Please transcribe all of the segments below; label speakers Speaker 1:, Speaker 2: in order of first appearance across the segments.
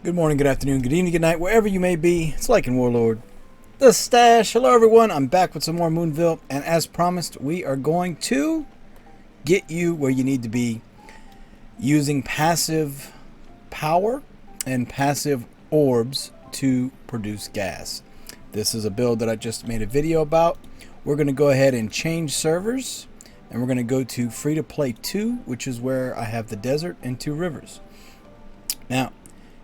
Speaker 1: Good morning, good afternoon, good evening, good night, wherever you may be. It's Lycan Warlord, the Stash. Hello, everyone. I'm back with some more Moonville, and as promised, we are going to get you where you need to be using passive power and passive orbs to produce gas. This is a build that I just made a video about. We're going to go ahead and change servers, and we're going to go to Free to Play 2, which is where I have the desert and 2 rivers. Now,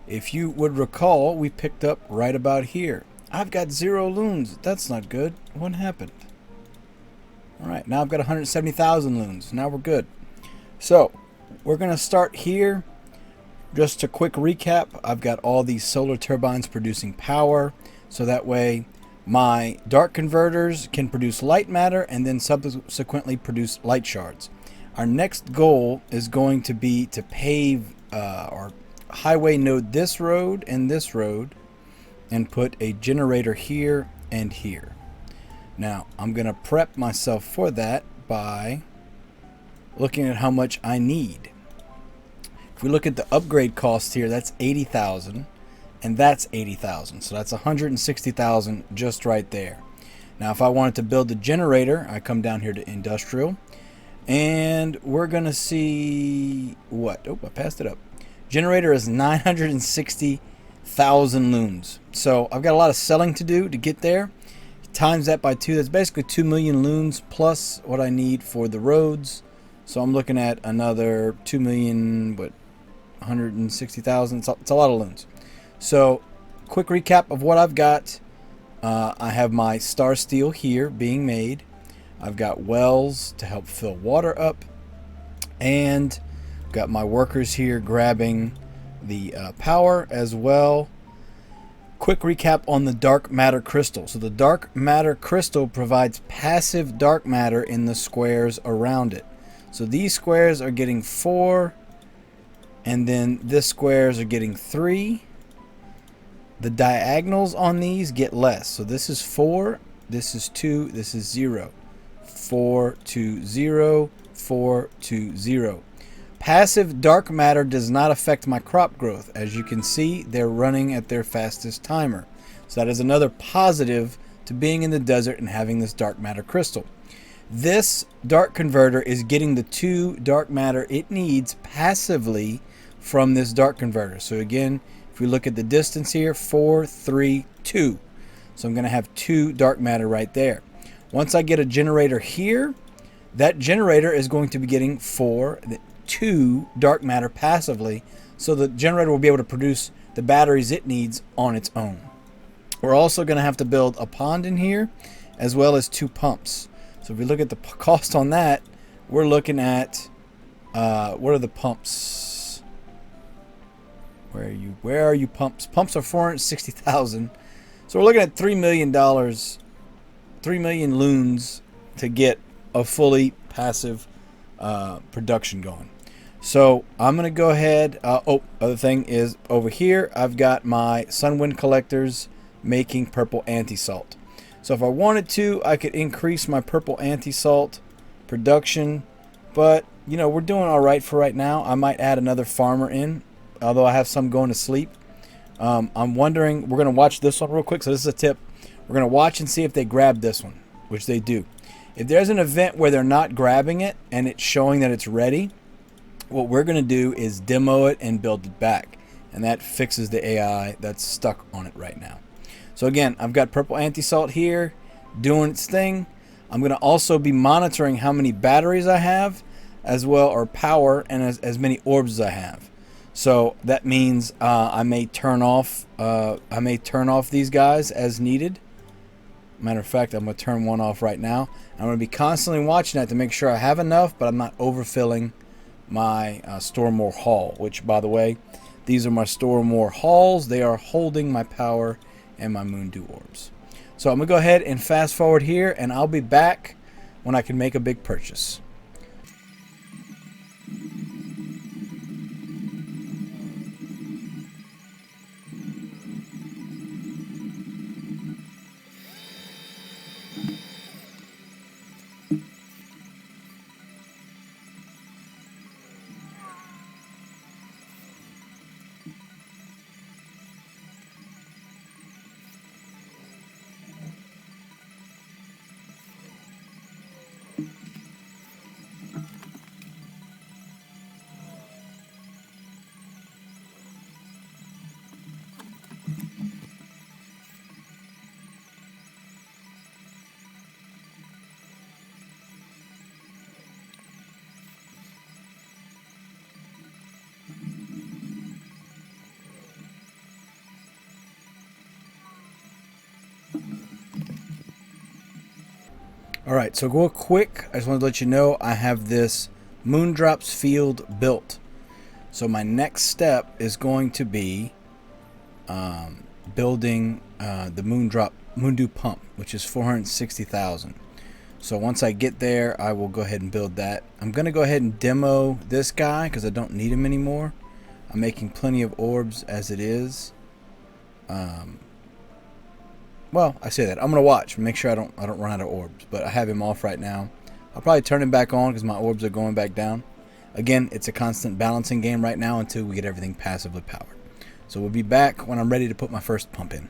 Speaker 1: if you would recall, we picked up right about here. I've got 0 loons. That's not good. What happened? Alright, now I've got 170,000 loons. Now we're good. So, we're going to start here. Just a quick recap. I've got all these solar turbines producing power. So that way, my dark converters can produce light matter and then subsequently produce light shards. Our next goal is going to be to pave or highway node this road and put a generator here and here. Now I'm gonna prep myself for that by looking at how much I need. If we look at the upgrade cost here, that's 80,000 and that's 80,000, so that's 160,000 just right there. Now if I wanted to build a generator, I come down here to industrial and we're gonna see what, I passed it up. Generator is 960,000 loons. So I've got a lot of selling to do to get there. Times that by 2, that's basically 2 million loons plus what I need for the roads. So I'm looking at another 2 million, 160,000. It's a lot of loons. So quick recap of what I've got. I have my star steel here being made. I've got wells to help fill water up. And got my workers here grabbing the power as well. Quick recap on the dark matter crystal. So the dark matter crystal provides passive dark matter in the squares around it. So these squares are getting 4, and then this squares are getting 3. The diagonals on these get less. So this is 4, this is 2, this is 0. 4 to 0, 4 to 0. Passive dark matter does not affect my crop growth. As you can see, they're running at their fastest timer. So that is another positive to being in the desert and having this dark matter crystal. This dark converter is getting the 2 dark matter it needs passively from this dark converter. So again, if we look at the distance here, 4, 3, 2. So I'm going to have 2 dark matter right there. Once I get a generator here, that generator is going to be getting 2 dark matter passively, so the generator will be able to produce the batteries it needs on its own. We're also going to have to build a pond in here as well as 2 pumps. So if we look at the cost on that, we're looking at what are the pumps? Where are you pumps? Pumps are 460,000. So we're looking at $3 million, 3 million loons to get a fully passive production going. So I'm going to go ahead. Other thing is over here, I've got my sun wind collectors making purple anti-salt. So if I wanted to, I could increase my purple anti-salt production. But, you know, we're doing all right for right now. I might add another farmer in, although I have some going to sleep. I'm wondering, we're going to watch this one real quick. So this is a tip. We're going to watch and see if they grab this one, which they do. If there's an event where they're not grabbing it and it's showing that it's ready, what we're going to do is demo it and build it back. And that fixes the AI that's stuck on it right now. So again, I've got purple anti-salt here doing its thing. I'm going to also be monitoring how many batteries I have as well, or power, and as many orbs as I have. So that means I may turn off these guys as needed. Matter of fact, I'm going to turn one off right now. I'm going to be constantly watching that to make sure I have enough, but I'm not overfilling my store more haul, which, by the way, these are my store more hauls. They are holding my power and my moon dew orbs. So I'm going to go ahead and fast forward here, and I'll be back when I can make a big purchase. Alright, so real quick, I just wanted to let you know I have this Moondrops field built. So my next step is going to be building the Moondew pump, which is 460,000. So once I get there, I will go ahead and build that. I'm going to go ahead and demo this guy because I don't need him anymore. I'm making plenty of orbs as it is. Well, I say that. I'm going to watch, make sure I don't run out of orbs. But I have him off right now. I'll probably turn him back on because my orbs are going back down. Again, it's a constant balancing game right now until we get everything passively powered. So we'll be back when I'm ready to put my first pump in.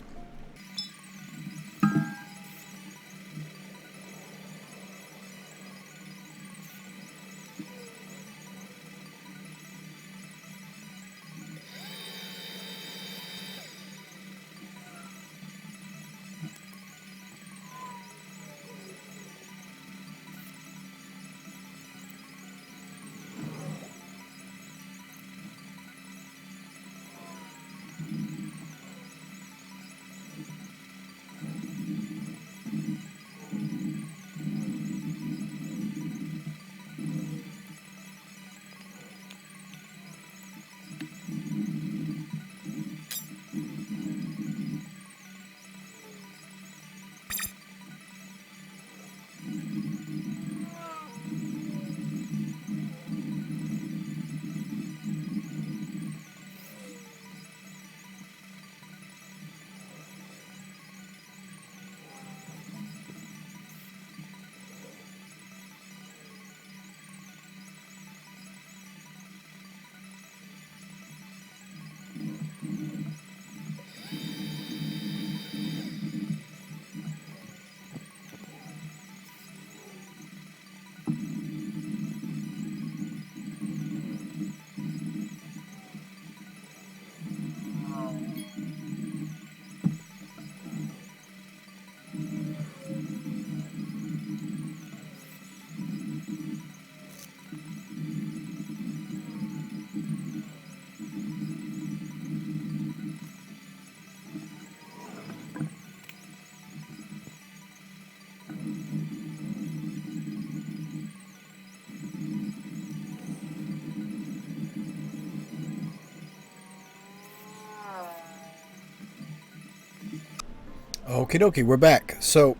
Speaker 1: Okie dokie, we're back. So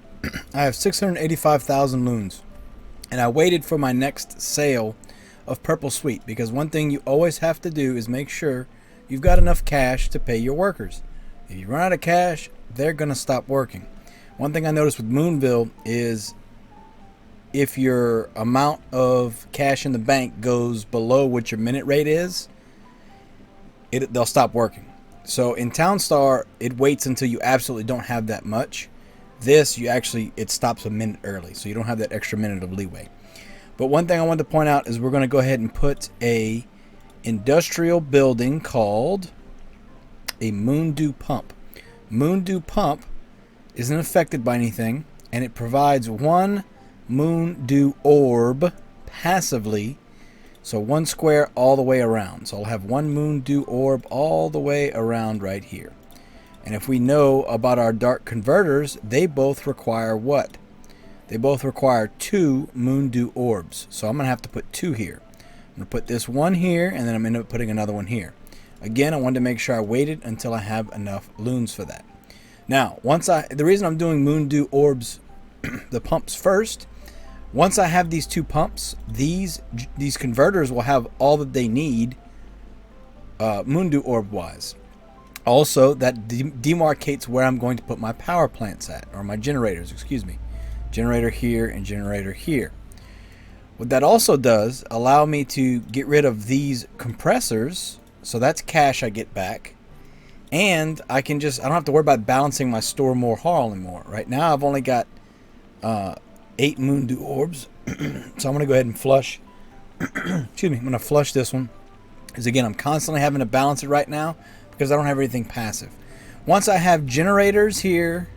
Speaker 1: I have 685,000 loons, and I waited for my next sale of Purple Sweet because one thing you always have to do is make sure you've got enough cash to pay your workers. If you run out of cash, they're going to stop working. One thing I noticed with Moonville is if your amount of cash in the bank goes below what your minute rate is, they'll stop working. So in Townstar, it waits until you absolutely don't have that much. This, it stops a minute early, so you don't have that extra minute of leeway. But one thing I wanted to point out is we're going to go ahead and put a industrial building called a Moondew pump. Moondew pump isn't affected by anything, and it provides one Moondew orb passively. So one square all the way around. So I'll have one Moondew orb all the way around right here. And if we know about our dark converters, they both require what? They both require 2 Moondew orbs. So I'm going to have to put 2 here. I'm going to put this one here, and then I'm going to end up putting another one here. Again, I wanted to make sure I waited until I have enough loons for that. Now, the reason I'm doing Moondew orbs, the pumps first, once I have these 2 pumps, these converters will have all that they need Moondew orb wise. Also, that demarcates where I'm going to put my power plants at, or my generators, excuse me. Generator here and generator here. What that also does, allow me to get rid of these compressors, so that's cash I get back. And I don't have to worry about balancing my store more haul anymore. Right now I've only got 8 Moondew orbs. So I'm going to go ahead and flush. Excuse me. I'm going to flush this one. Because again, I'm constantly having to balance it right now because I don't have anything passive. Once I have generators here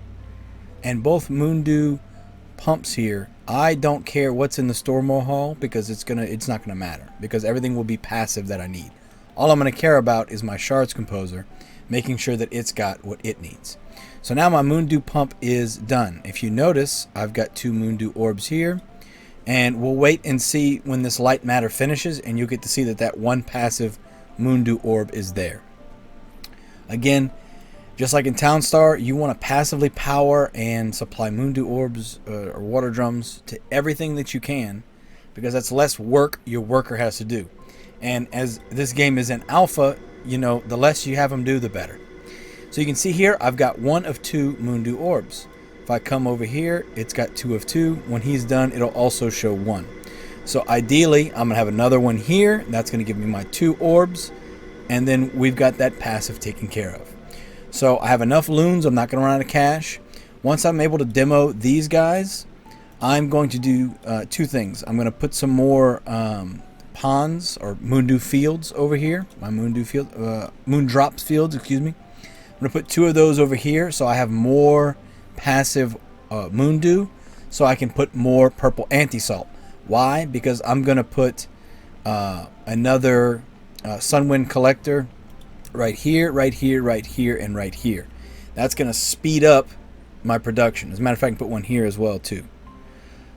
Speaker 1: and both Moondew pumps here, I don't care what's in the store more haul because it's not going to matter because everything will be passive that I need. All I'm going to care about is my Shards composer, making sure that it's got what it needs. So now my Moondew pump is done. If you notice, I've got 2 Moondew orbs here. And we'll wait and see when this light matter finishes, and you'll get to see that that one passive Moondew orb is there. Again, just like in Townstar, you want to passively power and supply Moondew orbs or water drums to everything that you can, because that's less work your worker has to do. And as this game is in alpha, you know, the less you have them do, the better. So you can see here, I've got 1 of 2 Moondew orbs. If I come over here, it's got 2 of 2. When he's done, it'll also show 1. So ideally, I'm going to have another one here. That's going to give me my 2 orbs. And then we've got that passive taken care of. So I have enough loons. I'm not going to run out of cash. Once I'm able to demo these guys, I'm going to do 2 things. I'm going to put some more ponds or Moondew fields over here. My Moondew field, Moondrops fields, excuse me. I'm going to put 2 of those over here so I have more passive Moondew, so I can put more purple anti-salt. Why? Because I'm going to put another Sunwind collector right here, right here, right here, and right here. That's going to speed up my production. As a matter of fact, I can put one here as well too.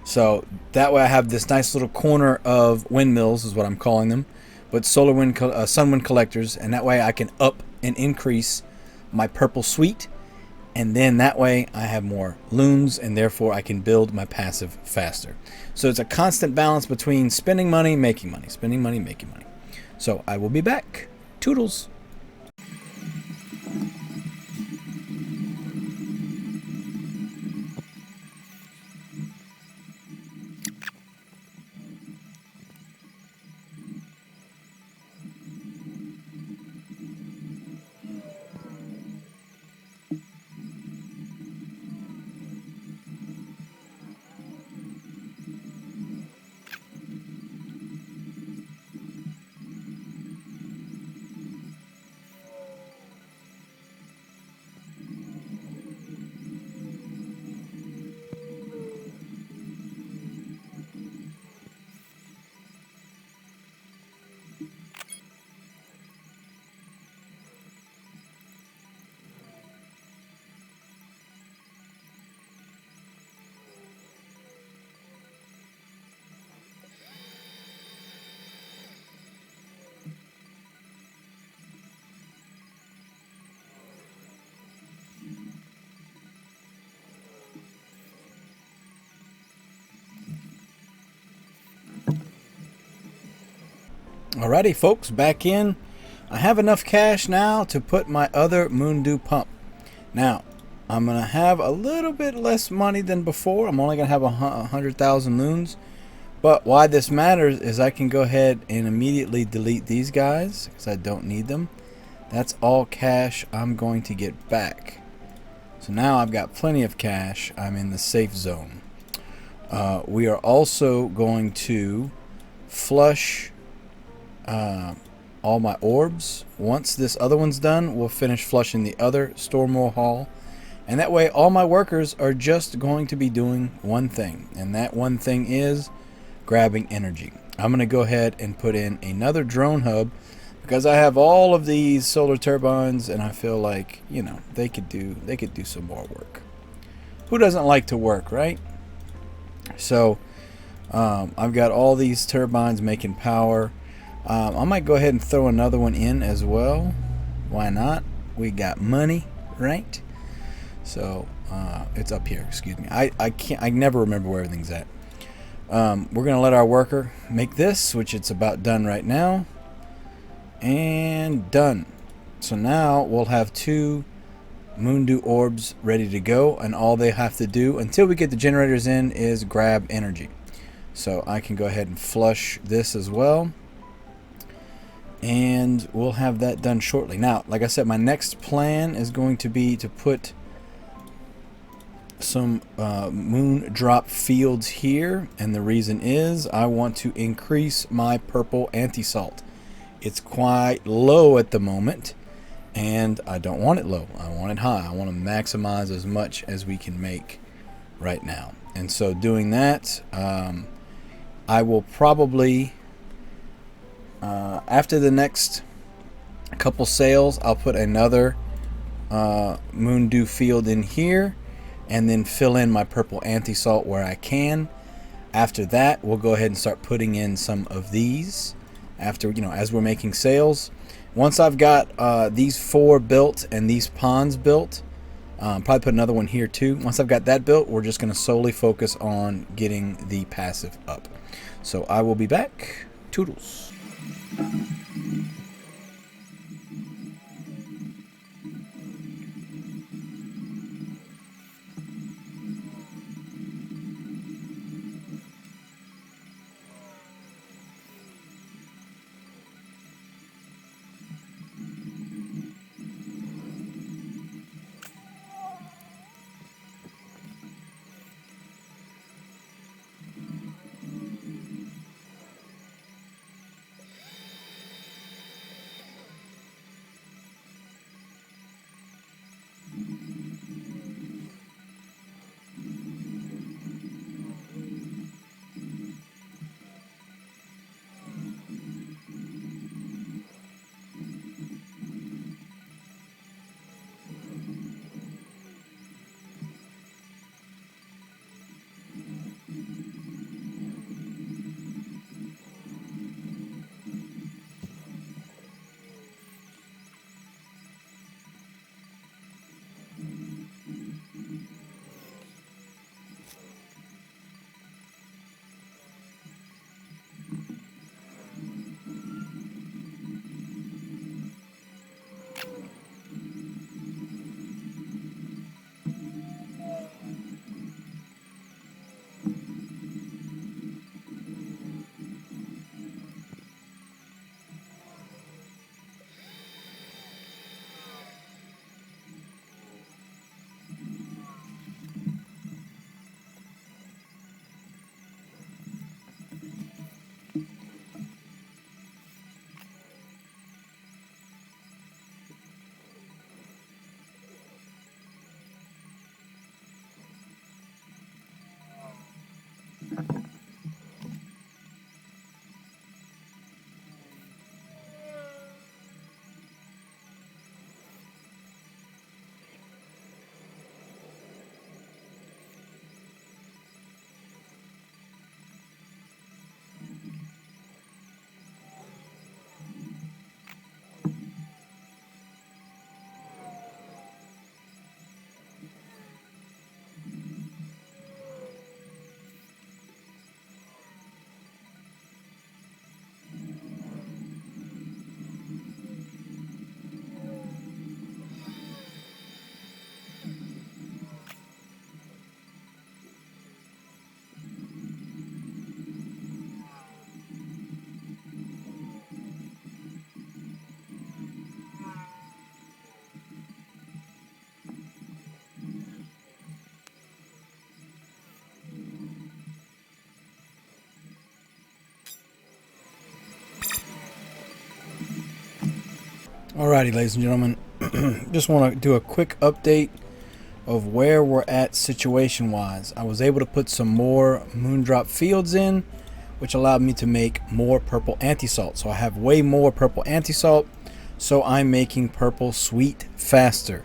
Speaker 1: So that way I have this nice little corner of windmills, is what I'm calling them, but Sunwind collectors, and that way I can up and increase my purple suite. And then that way I have more loons, and therefore I can build my passive faster. So it's a constant balance between spending money, making money, spending money, making money. So I will be back. Toodles. Alrighty folks, back in. I have enough cash now to put my other Moondew pump. Now, I'm going to have a little bit less money than before. I'm only going to have 100,000 loons. But why this matters is I can go ahead and immediately delete these guys because I don't need them. That's all cash I'm going to get back. So now I've got plenty of cash. I'm in the safe zone. We are also going to flush all my orbs. Once this other one's done, we'll finish flushing the other Stormwall Hall, and that way all my workers are just going to be doing one thing, and that one thing is grabbing energy. I'm going to go ahead and put in another drone hub because I have all of these solar turbines, and I feel like, you know, they could do some more work. Who doesn't like to work, right? So I've got all these turbines making power. I might go ahead and throw another one in as well. Why not? We got money, right? So it's up here. Excuse me. I never remember where everything's at. We're gonna let our worker make this, which it's about done right now, and done. So now we'll have 2 Moondew orbs ready to go, and all they have to do until we get the generators in is grab energy. So I can go ahead and flush this as well, and we'll have that done shortly. Now, like I said, my next plan is going to be to put some moon drop fields here, and the reason is I want to increase my purple anti-salt. It's quite low at the moment, and I don't want it low. I want it high. I want to maximize as much as we can make right now. And so doing that, I will probably after the next couple sales, I'll put another Moondew field in here, and then fill in my purple anti-salt where I can. After that, we'll go ahead and start putting in some of these after, as we're making sales. Once I've got these 4 built and these ponds built, probably put another one here too. Once I've got that built, we're just going to solely focus on getting the passive up. So I will be back. Toodles. Alrighty, ladies and gentlemen, just want to do a quick update of where we're at situation wise. I was able to put some more moondrop fields in, which allowed me to make more purple anti-salt. So I have way more purple anti-salt, so I'm making purple sweet faster.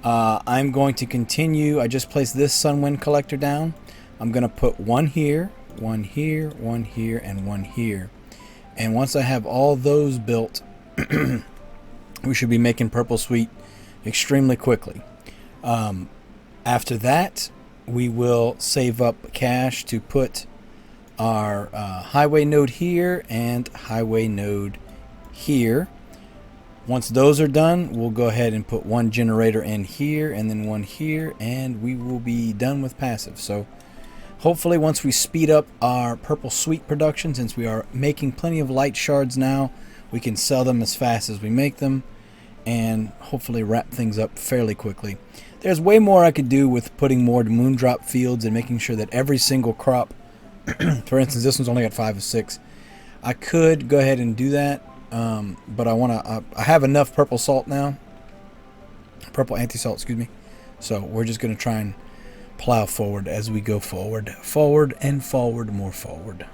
Speaker 1: I'm going to continue. I just placed this Sunwind collector down. I'm going to put one here, one here, one here, and one here. And once I have all those built, we should be making purple sweet extremely quickly. After that, we will save up cash to put our highway node here and highway node here. Once those are done, we'll go ahead and put one generator in here and then one here, and we will be done with passive. So hopefully once we speed up our purple sweet production, since we are making plenty of light shards now, we can sell them as fast as we make them and hopefully wrap things up fairly quickly. There's way more I could do with putting more moondrop fields and making sure that every single crop, for instance, this one's only got 5 or 6. I could go ahead and do that, but I have enough purple salt now, purple anti-salt, excuse me. So we're just going to try and plow forward as we go forward, forward and forward, more forward.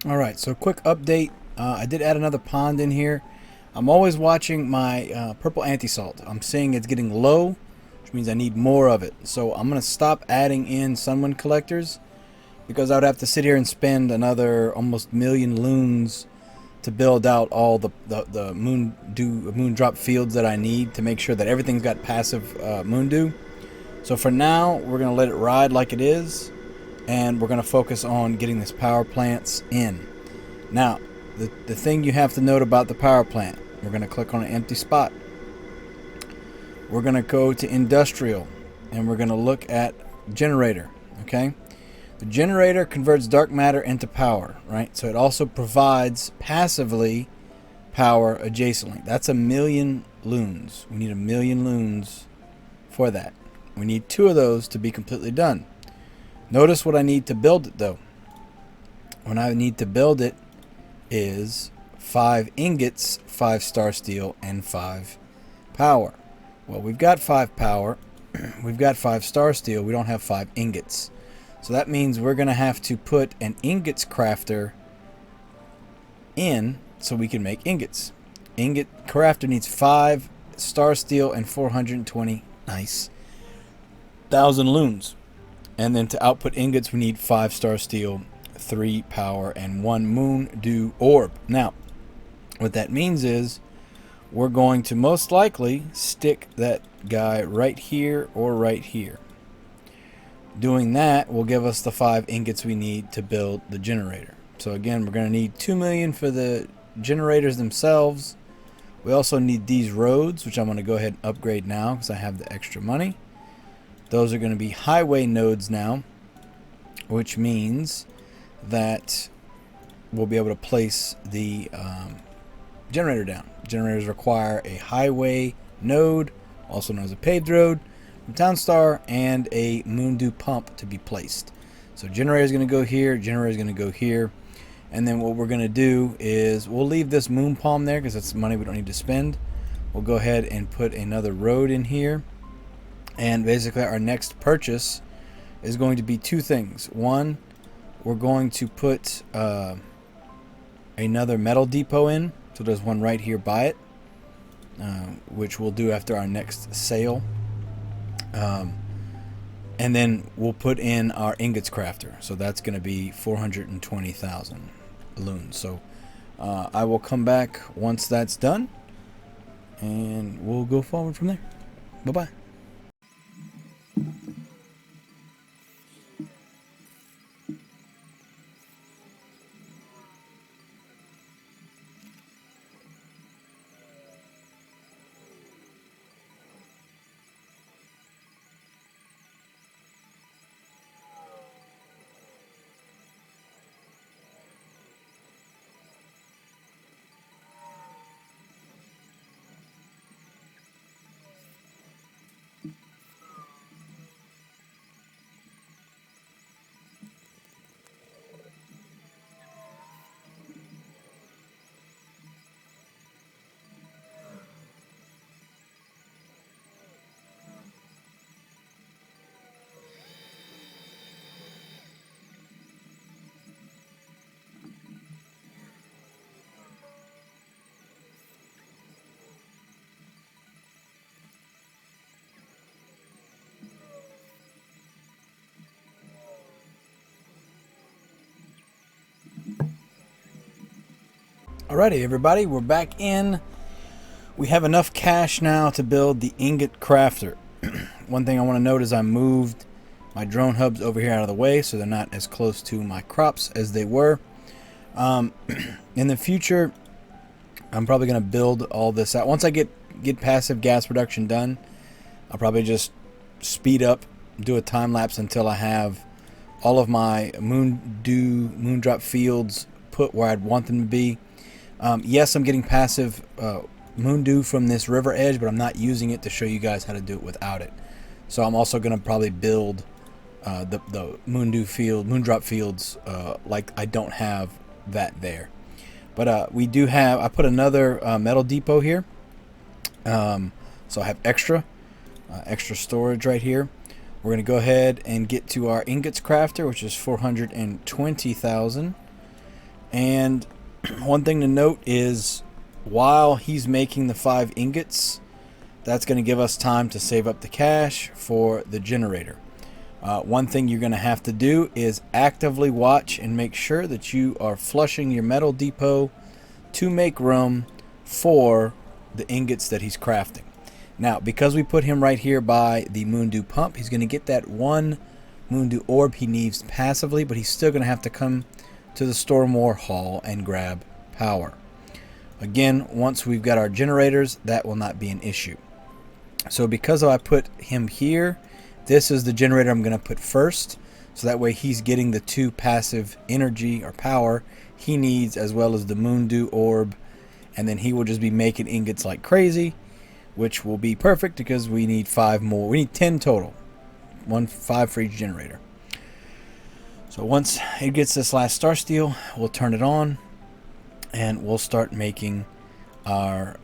Speaker 1: Alright, so quick update. I did add another pond in here. I'm always watching my purple anti-salt. I'm seeing it's getting low, which means I need more of it. So I'm going to stop adding in sunwind collectors, because I would have to sit here and spend another almost million loons to build out all the moon drop fields that I need to make sure that everything's got passive moon dew. So for now, we're going to let it ride like it is, and we're going to focus on getting this power plants in. Now, the thing you have to note about the power plant, we're going to click on an empty spot. We're going to go to industrial, and we're going to look at generator, okay? The generator converts dark matter into power, right? So it also provides passively power adjacently. That's 1,000,000 loons. We need 1,000,000 loons for that. We need 2 of those to be completely done. Notice what I need to build it, though. What I need to build it is 5 ingots, 5 star steel, and 5 power. Well, we've got 5 power. We've got 5 star steel. We don't have 5 ingots. So that means we're going to have to put an ingots crafter in so we can make ingots. Ingot crafter needs 5 star steel and 420 nice 1,000 loons. And then to output ingots, we need 5 star steel, 3 power, and 1 moon dew orb. Now, what that means is we're going to most likely stick that guy right here or right here. Doing that will give us the 5 ingots we need to build the generator. So again, we're going to need 2 million for the generators themselves. We also need these roads, which I'm going to go ahead and upgrade now because I have the extra money. Those are going to be highway nodes now, which means that we'll be able to place the generator down. Generators require a highway node, also known as a paved road, from Townstar, and a moon dew pump to be placed. So generator is going to go here, generator is going to go here, and then what we're going to do is we'll leave this moon palm there because that's money we don't need to spend. We'll go ahead and put another road in here, and basically our next purchase is going to be 2 things. One, we're going to put another metal depot in, so there's one right here by it, which we'll do after our next sale. And then we'll put in our ingots crafter, so that's going to be 420,000 loons. So I will come back once that's done, and we'll go forward from there. Bye bye. Alrighty, everybody, we're back in. We have enough cash now to build the ingot crafter. One thing I want to note is I moved my drone hubs over here out of the way so they're not as close to my crops as they were. In the future, I'm probably going to build all this out. Once I get passive gas production done, I'll probably just speed up, do a time lapse until I have all of my moon drop fields put where I'd want them to be. Yes, I'm getting passive moon dew from this river edge, but I'm not using it to show you guys how to do it without it. So I'm also going to probably build the moon drop fields like I don't have that there. But we do have, I put another metal depot here. So I have extra storage right here. We're going to go ahead and get to our ingots crafter, which is 420,000. And one thing to note is while he's making the 5 ingots, that's going to give us time to save up the cash for the generator. One thing you're going to have to do is actively watch and make sure that you are flushing your metal depot to make room for the ingots that he's crafting. Now, because we put him right here by the Moondew pump, he's going to get that 1 Moondew orb he needs passively, but he's still going to have to come to the Stormwar Hall and grab power. Again, once we've got our generators, that will not be an issue. So because I put him here, this is the generator I'm going to put first, so that way he's getting the 2 passive energy or power he needs, as well as the Moondew orb, and then he will just be making ingots like crazy, which will be perfect because we need 5 more. We need 10 total, 5 for each generator. So once it gets this last star steel, we'll turn it on, and we'll start making our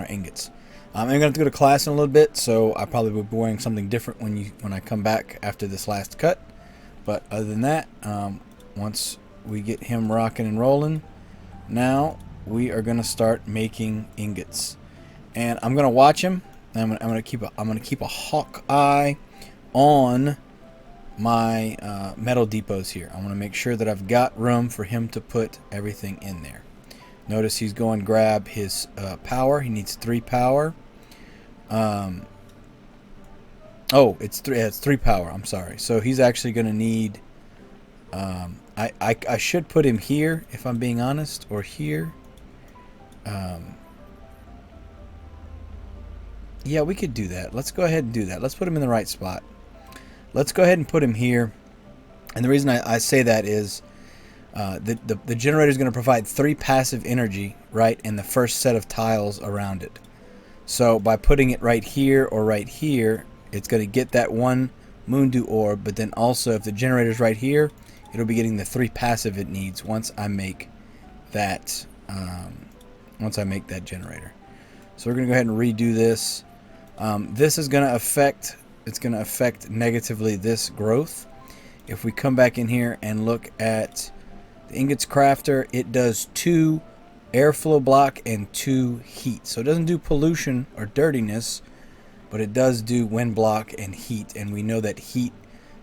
Speaker 1: ingots. I'm going to have to go to class in a little bit, so I probably will be wearing something different when I come back after this last cut. But other than that, once we get him rocking and rolling, now we are going to start making ingots. And I'm going to watch him. I'm going to keep a hawk eye on my metal depots here. I want to make sure that I've got room for him to put everything in there. Notice he's going to grab his power. He needs 3 power. It's 3 power. I'm sorry. So he's actually going to need. I should put him here if I'm being honest, or here. Yeah, we could do that. Let's go ahead and do that. Let's put him in the right spot. Let's go ahead and put him here. And the reason I say that is the generator is going to provide 3 passive energy right in the first set of tiles around it. So by putting it right here or right here, it's going to get that 1 Moondew orb, but then also if the generator's right here, it'll be getting the 3 passive it needs once I make that generator. So we're going to go ahead and redo this. This is going to affect negatively this growth. If we come back in here and look at the ingots crafter, it does 2 airflow block and 2 heat. So it doesn't do pollution or dirtiness, but it does do wind block and heat, and we know that heat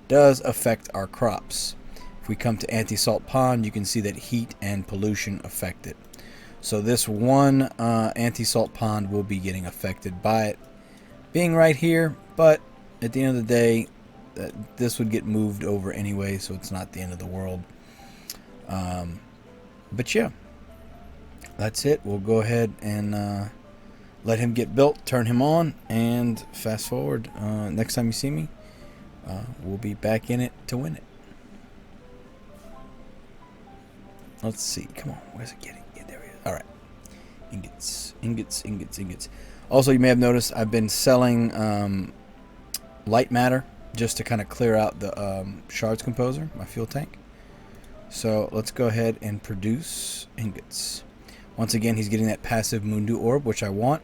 Speaker 1: does affect our crops. If we come to anti-salt pond, you can see that heat and pollution affect it. So this 1 anti-salt pond will be getting affected by it being right here, but at the end of the day, this would get moved over anyway, so it's not the end of the world. But yeah, that's it. We'll go ahead and let him get built, turn him on, and fast forward. Next time you see me, we'll be back in it to win it. Let's see. Come on. Where's it getting? Yeah, there it is. All right. Ingots, ingots, ingots, ingots. Also, you may have noticed I've been selling light matter just to kind of clear out the Shards composer, my fuel tank. So let's go ahead and produce ingots. Once again, he's getting that passive Moondew orb, which I want.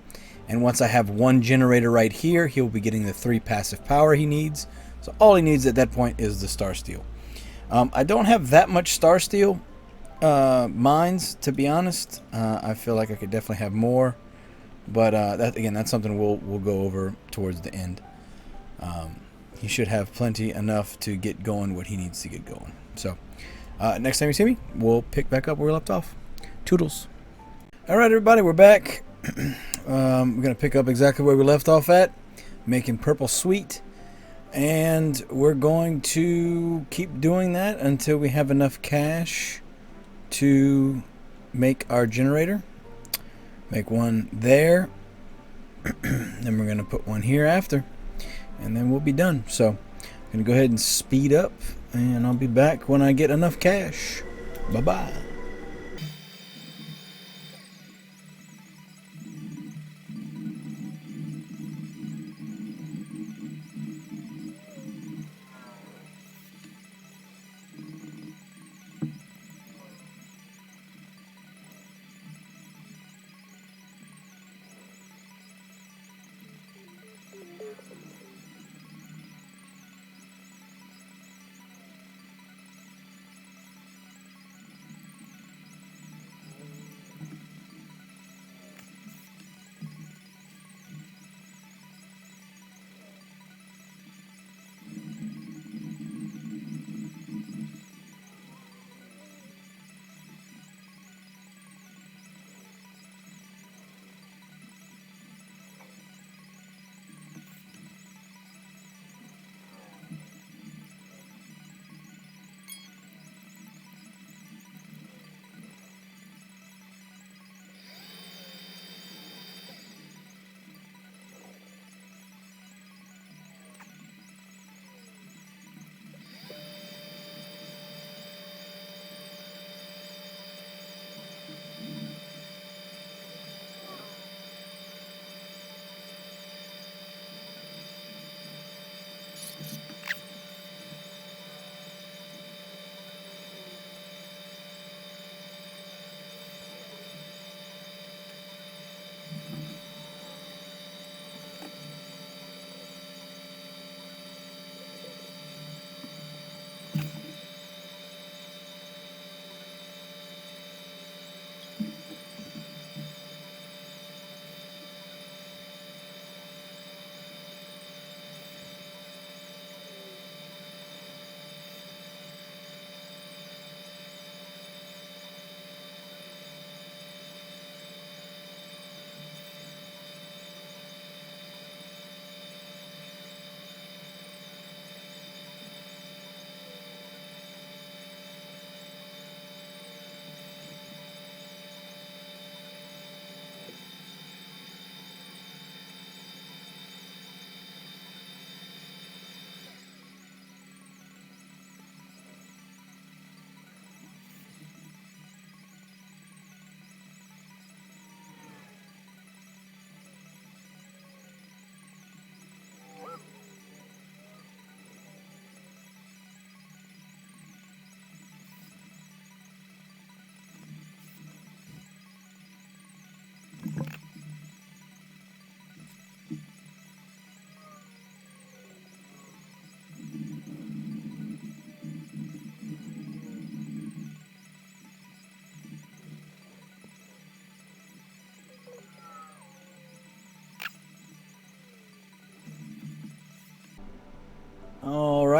Speaker 1: And once I have 1 generator right here, he'll be getting the 3 passive power he needs. So all he needs at that point is the star steel. I don't have that much star steel mines, to be honest. I feel like I could definitely have more, but that's something we'll go over towards the end. He should have plenty enough to get going what he needs to get going. So next time you see me, we'll pick back up where we left off. Toodles. All right, everybody, we're back. We're gonna pick up exactly where we left off at, making purple sweet. And we're going to keep doing that until we have enough cash to make our generator. Make 1 there. Then we're going to put 1 here after. And then we'll be done. So I'm going to go ahead and speed up. And I'll be back when I get enough cash. Bye-bye.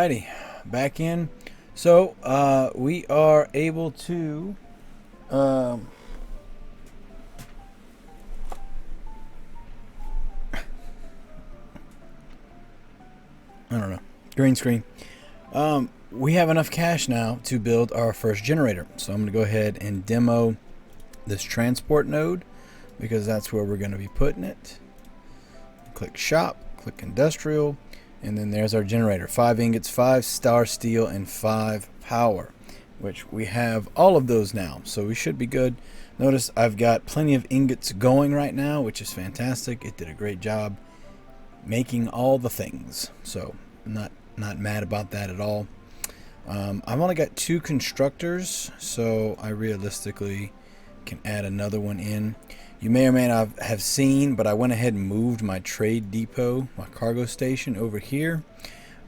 Speaker 1: Alrighty, back in. So we are able to I don't know, green screen. We have enough cash now to build our first generator. So I'm going to go ahead and demo this transport node because that's where we're going to be putting it. Click shop, click industrial, and then there's our generator. 5 ingots, 5 star steel, and 5 power, which we have all of those now. So we should be good. Notice I've got plenty of ingots going right now, which is fantastic. It did a great job making all the things. So I'm not mad about that at all. I've only got 2 constructors, so I realistically can add another one in. You may or may not have seen, but I went ahead and moved my trade depot, my cargo station over here.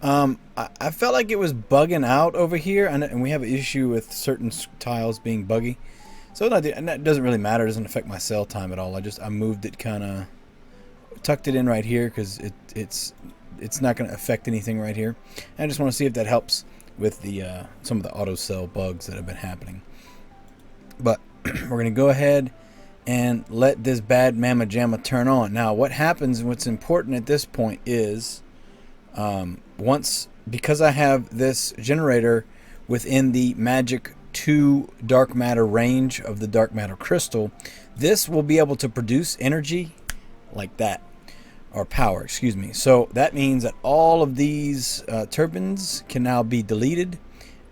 Speaker 1: I felt like it was bugging out over here, and we have an issue with certain tiles being buggy. So that doesn't really matter. It doesn't affect my sell time at all. I moved it, kind of tucked it in right here because it's not going to affect anything right here. And I just want to see if that helps with the some of the auto sell bugs that have been happening. But we're going to go ahead and let this bad mamma jamma turn on. Now what happens, what's important at this point is because I have this generator within the magic 2 dark matter range of the dark matter crystal, this will be able to produce energy like that, or power, excuse me. So that means that all of these turbines can now be deleted,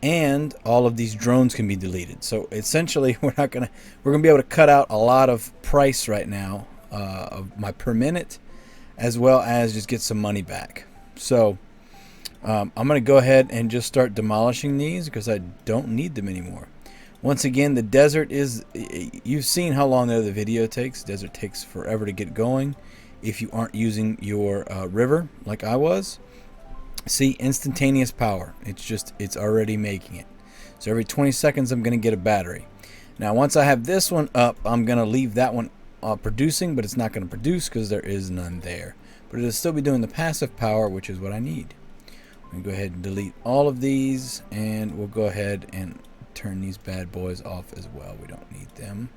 Speaker 1: and all of these drones can be deleted. So essentially we're gonna be able to cut out a lot of price right now of my per minute, as well as just get some money back. So I'm gonna go ahead and just start demolishing these because I don't need them anymore. Once again, the desert is, you've seen how long the video takes. The desert takes forever to get going if you aren't using your river like I was. See, instantaneous power. It's already making it. So every 20 seconds I'm going to get a battery. Now once I have this one up, I'm going to leave that one producing, but it's not going to produce because there is none there. But it'll still be doing the passive power, which is what I need. I'm going to go ahead and delete all of these, and we'll go ahead and turn these bad boys off as well. We don't need them.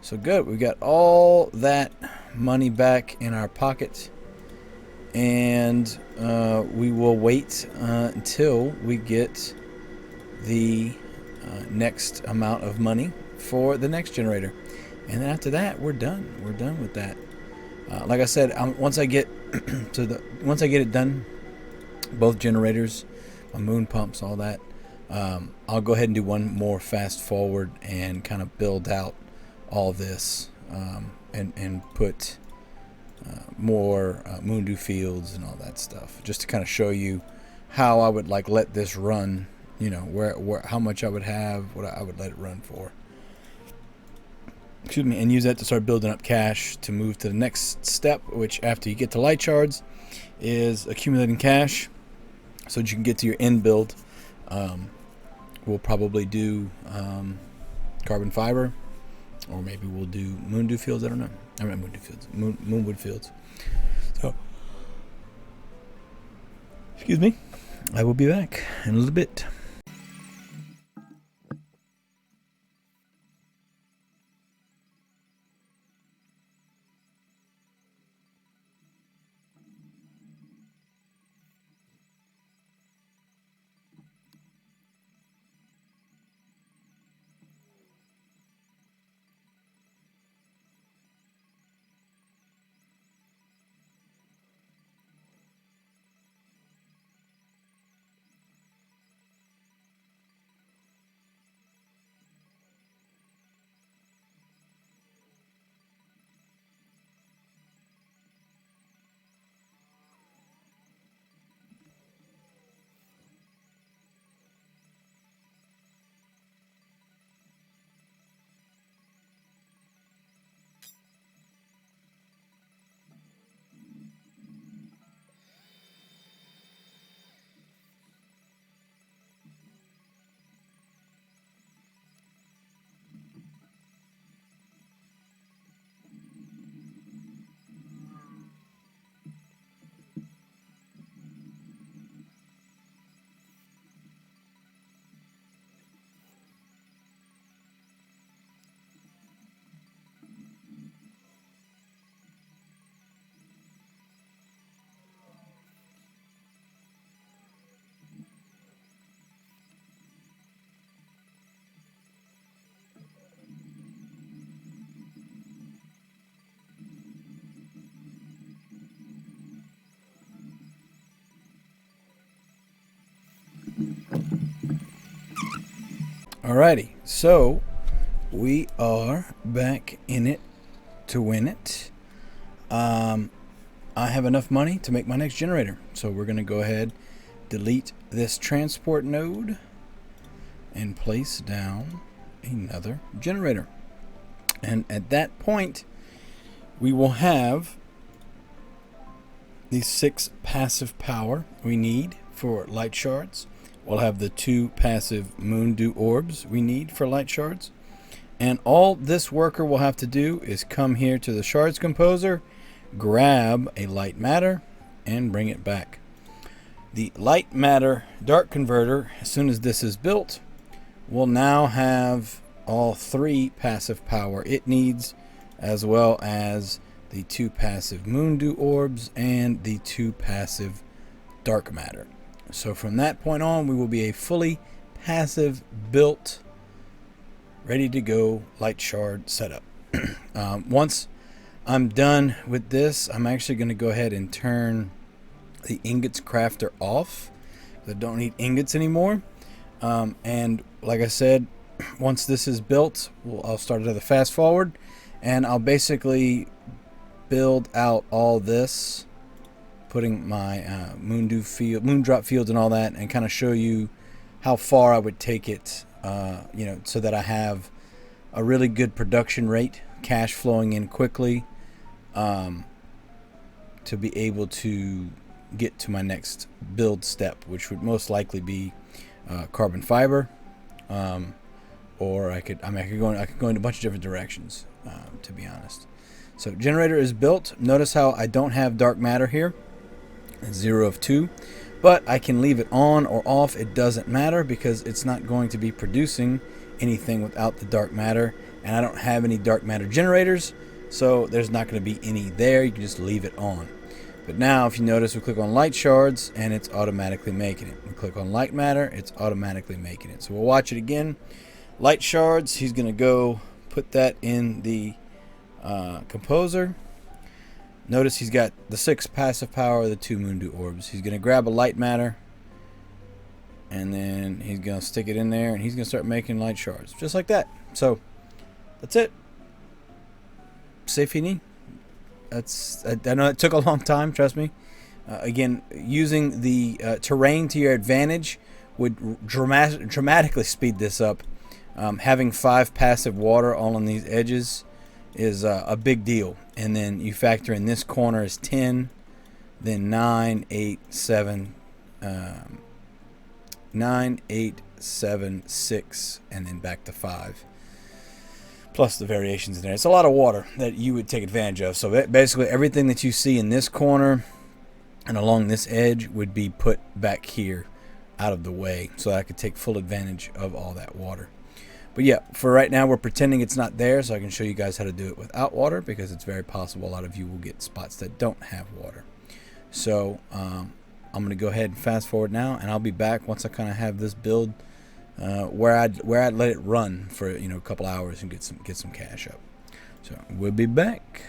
Speaker 1: So good, we got all that money back in our pocket, and we will wait until we get the next amount of money for the next generator, and then after that we're done. We're done with that. Like I said, once I get it done, both generators, my moon pumps, all that, I'll go ahead and do one more fast forward and kind of build out all this and put more Moondew fields and all that stuff, just to kind of show you how I would let this run, you know, where how much I would have, what I would let it run for. Excuse me, and use that to start building up cash to move to the next step, which after you get to light shards is accumulating cash so that you can get to your end build. We'll probably do carbon fiber, or maybe we'll do Moondew fields. I don't know. I mean, Moondew fields, Moonwood fields. So, excuse me. I will be back in a little bit. Alrighty, so we are back in it to win it. I have enough money to make my next generator, so we're going to go ahead, delete this transport node, and place down another generator. And at that point, we will have the 6 passive power we need for light shards. We'll have the 2 passive moon dew orbs we need for light shards. And all this worker will have to do is come here to the shards composer, grab a light matter, and bring it back. The light matter dark converter, as soon as this is built, will now have all 3 passive power it needs, as well as the 2 passive moon dew orbs and the 2 passive dark matter. So from that point on, we will be a fully passive built, ready to go light shard setup. Once I'm done with this, I'm actually going to go ahead and turn the ingots crafter off. I don't need ingots anymore. And like I said, once this is built, I'll start another fast forward, and I'll basically build out all this, putting my moon drop fields and all that, and kind of show you how far I would take it, so that I have a really good production rate, cash flowing in quickly, to be able to get to my next build step, which would most likely be carbon fiber, or I could go in a bunch of different directions, to be honest. So generator is built. Notice how I don't have dark matter here. It's 0 of 2, but I can leave it on or off. It doesn't matter because it's not going to be producing anything without the dark matter, and I don't have any dark matter generators, so there's not going to be any there. You can just leave it on. But now if you notice, we click on light shards and it's automatically making it. We click on light matter, it's automatically making it. So we'll watch it again. Light shards, he's going to go put that in the composer. Notice he's got the 6 passive power, the 2 moon dew orbs. He's going to grab a light matter, and then he's going to stick it in there, and he's going to start making light shards. Just like that. So, that's it. C'est fini. I know it took a long time, trust me. Again, using the terrain to your advantage would dramatically speed this up. Having 5 passive water all on these edges is a big deal. And then you factor in this corner is 10, then 9, 8, 7, 9, 8, 7, 6, and then back to 5. Plus the variations in there. It's a lot of water that you would take advantage of. So basically everything that you see in this corner and along this edge would be put back here out of the way, so I could take full advantage of all that water. But yeah, for right now, we're pretending it's not there, so I can show you guys how to do it without water, because it's very possible a lot of you will get spots that don't have water. So I'm going to go ahead and fast forward now, and I'll be back once I kind of have this build where I'd let it run for a couple hours and get some cash up. So we'll be back.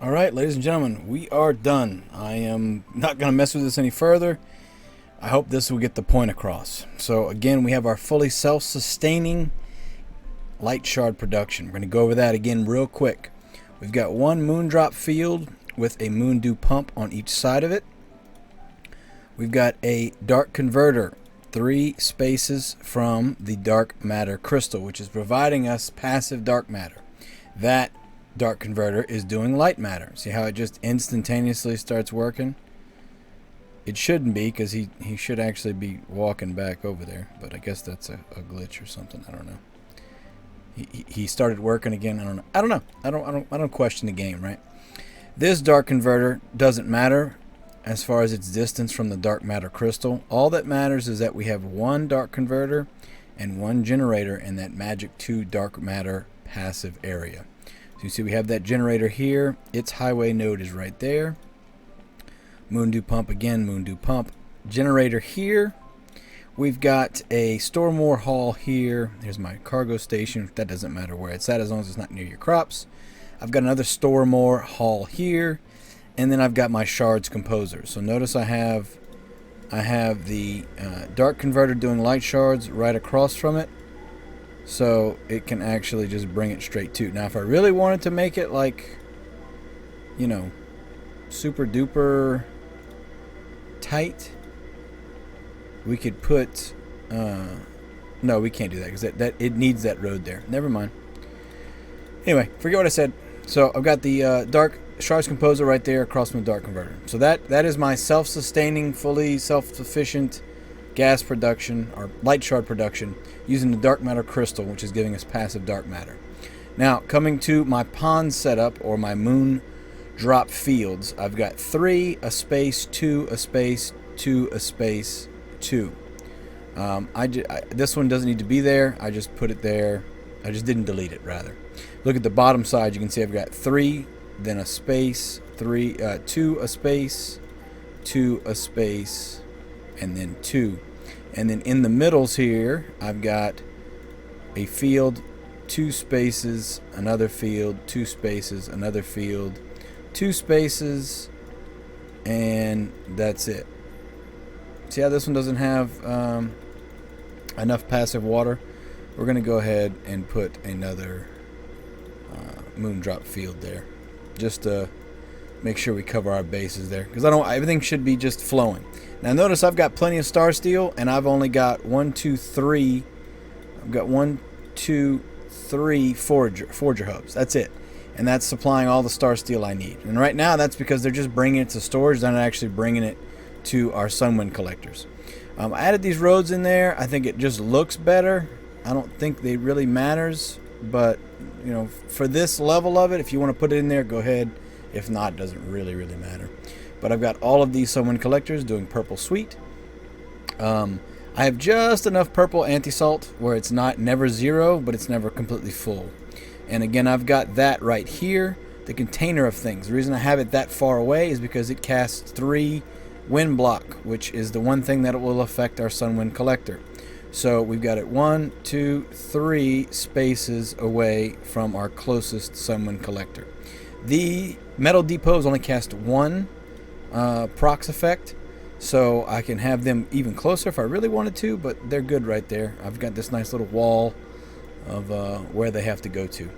Speaker 1: Alright, ladies and gentlemen, we are done. I am not going to mess with this any further. I hope this will get the point across. So again, we have our fully self-sustaining light shard production. We're going to go over that again real quick. We've got one moondrop field with a moon dew pump on each side of it. We've got a dark converter, 3 spaces from the dark matter crystal, which is providing us passive dark matter. That dark converter is doing light matter. See how it just instantaneously starts working? It shouldn't be, because he should actually be walking back over there, but I guess that's a glitch or something. I don't know. He started working again. I don't know. I don't question the game, right? This dark converter doesn't matter as far as its distance from the dark matter crystal. All that matters is that we have one dark converter and one generator in that magic 2 dark matter passive area. So you see we have that generator here. Its highway node is right there. Moon dew pump again, moon dew pump. Generator here. We've got a store more hall here. Here's my cargo station. That doesn't matter where it's at as long as it's not near your crops. I've got another store more hall here. And then I've got my shards composer. So notice I have the dark converter doing light shards right across from it. So it can actually just bring it straight to. Now if I really wanted to make it like, you know, super duper tight, we could put no, we can't do that because that it needs that road there. Never mind. Anyway, forget what I said. So I've got the dark shards composer right there across from the dark converter. So that is my self-sustaining, fully self-sufficient gas production or light shard production using the dark matter crystal, which is giving us passive dark matter. Now coming to my pond setup or my moon drop fields, I've got 3, a space, 2, a space, 2, a space, 2. This one doesn't need to be there. I just put it there. I just didn't delete it, rather. Look at the bottom side. You can see I've got 3, then a space, 3, 2, a space, 2, a space, and then 2. And then in the middles here, I've got a field, 2 spaces, another field, 2 spaces, another field, 2 spaces, and that's it. See how this one doesn't have enough passive water? We're going to go ahead and put another moon drop field there, just to make sure we cover our bases there, because everything should be just flowing. Now notice I've got plenty of star steel, and I've only got 1, 2, 3. I've got 1, 2, 3 forger hubs. That's it. And that's supplying all the star steel I need. And right now that's because they're just bringing it to storage. They're not actually bringing it to our sunwind collectors. I added these roads in there. I think it just looks better. I don't think they really matters, but you know, for this level of it, if you want to put it in there, go ahead. If not, it doesn't really matter. But I've got all of these sunwind collectors doing purple sweet. I have just enough purple anti-salt where it's never 0, but it's never completely full. And again, I've got that right here, the container of things. The reason I have it that far away is because it casts 3 wind block, which is the one thing that will affect our sunwind collector. So we've got it 1, 2, 3 spaces away from our closest sunwind collector. The metal depots only cast 1 prox effect, so I can have them even closer if I really wanted to, but they're good right there. I've got this nice little wall of where they have to go to.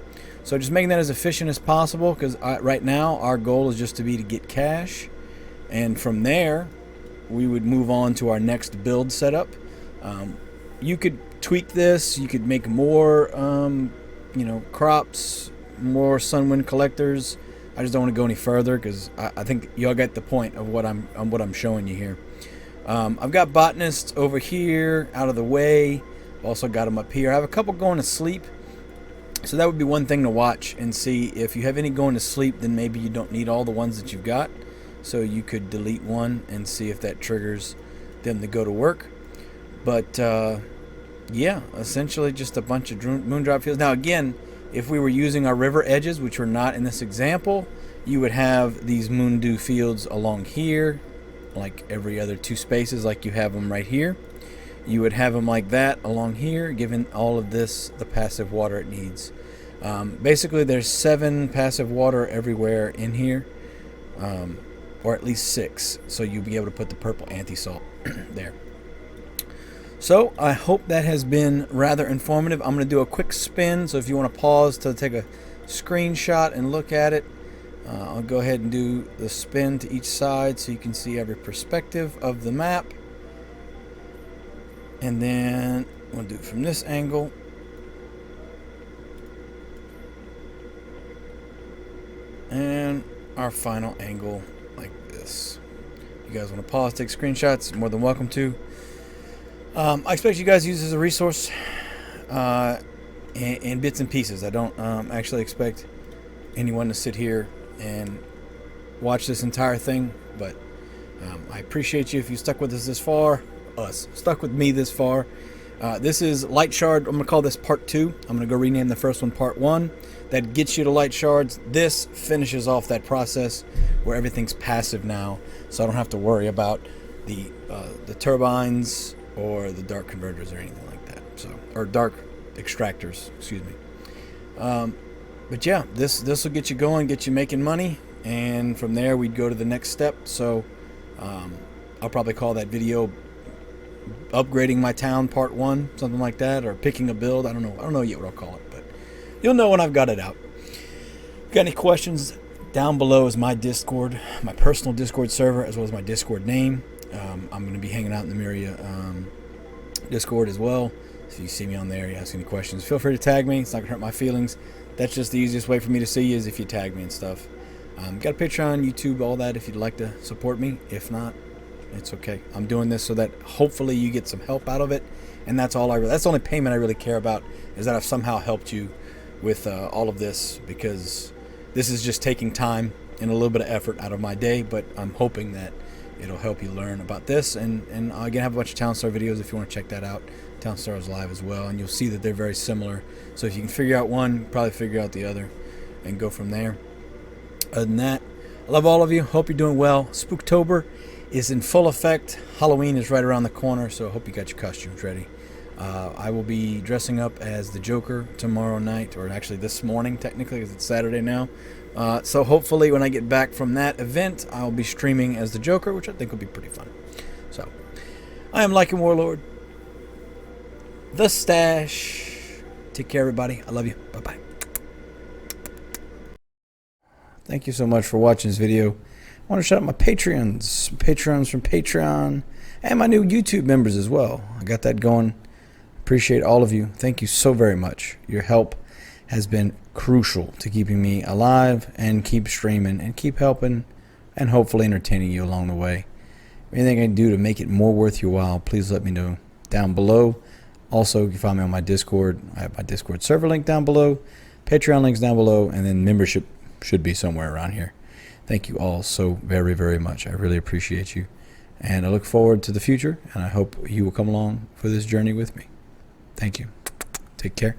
Speaker 1: So just making that as efficient as possible, because right now our goal is just to get cash, and from there we would move on to our next build setup. You could tweak this, you could make more you know, crops, more sunwind collectors. I just don't want to go any further because I think y'all get the point of what I'm showing you here. I've got botanists over here out of the way. Also got them up here. I have a couple going to sleep, so that would be one thing to watch and see. If you have any going to sleep, then maybe you don't need all the ones that you've got, so you could delete one and see if that triggers them to go to work. But yeah, essentially just a bunch of moondrop fields. Now again, if we were using our river edges, which we're not in this example, you would have these moon dew fields along here, like every other 2 spaces, like you have them right here. You would have them like that along here, giving all of this the passive water it needs. Basically, there's 7 passive water everywhere in here, or at least 6. So you'll be able to put the purple anti-salt there. So I hope that has been rather informative. I'm going to do a quick spin, so if you want to pause to take a screenshot and look at it, I'll go ahead and do the spin to each side so you can see every perspective of the map. And then we'll do it from this angle. And our final angle like this. If you guys want to pause, take screenshots, you're more than welcome to. I expect you guys to use this as a resource in bits and pieces. I don't actually expect anyone to sit here and watch this entire thing, but I appreciate you if you stuck with us this far. Stuck with me this far. This is Light Shard. I'm going to call this Part 2. I'm going to go rename the first one Part 1. That gets you to Light Shards. This finishes off that process where everything's passive now, so I don't have to worry about the turbines or the dark converters or anything like that. So, or dark extractors, excuse me. But yeah, this will get you going, get you making money, and from there we'd go to the next step. So I'll probably call that video upgrading my town Part 1, something like that, or picking a build. I don't know yet what I'll call it, but you'll know when I've got it out. Got any questions? Down below is my Discord, my personal Discord server, as well as my Discord name. I'm going to be hanging out in the MYRIA Discord as well. If you see me on there, you ask any questions, feel free to tag me. It's not going to hurt my feelings. That's just the easiest way for me to see you, is if you tag me and stuff. Got a Patreon, YouTube, all that if you'd like to support me. If not, it's okay. I'm doing this so that hopefully you get some help out of it, and that's all that's the only payment I really care about, is that I've somehow helped you with all of this, because this is just taking time and a little bit of effort out of my day, but I'm hoping that it'll help you learn about this. And again, I have a bunch of Town Star videos if you want to check that out. Town Star is live as well, and you'll see that they're very similar. So if you can figure out one, probably figure out the other and go from there. Other than that, I love all of you. Hope you're doing well. Spooktober is in full effect. Halloween is right around the corner, so I hope you got your costumes ready. I will be dressing up as the Joker tomorrow night, or actually this morning technically, because it's Saturday now. So hopefully when I get back from that event, I'll be streaming as the Joker, which I think will be pretty fun. So, I am Lycan Warlord, the Stash. Take care, everybody. I love you. Bye-bye. Thank you so much for watching this video. I want to shout out my Patreons from Patreon, and my new YouTube members as well. I got that going. Appreciate all of you. Thank you so very much. Your help has been crucial to keeping me alive and keep streaming and keep helping and hopefully entertaining you along the way. Anything I can do to make it more worth your while, please let me know down below. Also, you can find me on my Discord. I have my Discord server link down below, Patreon links down below, and then membership should be somewhere around here. Thank you all so very, very much. I really appreciate you, and I look forward to the future, and I hope you will come along for this journey with me. Thank you. Take care.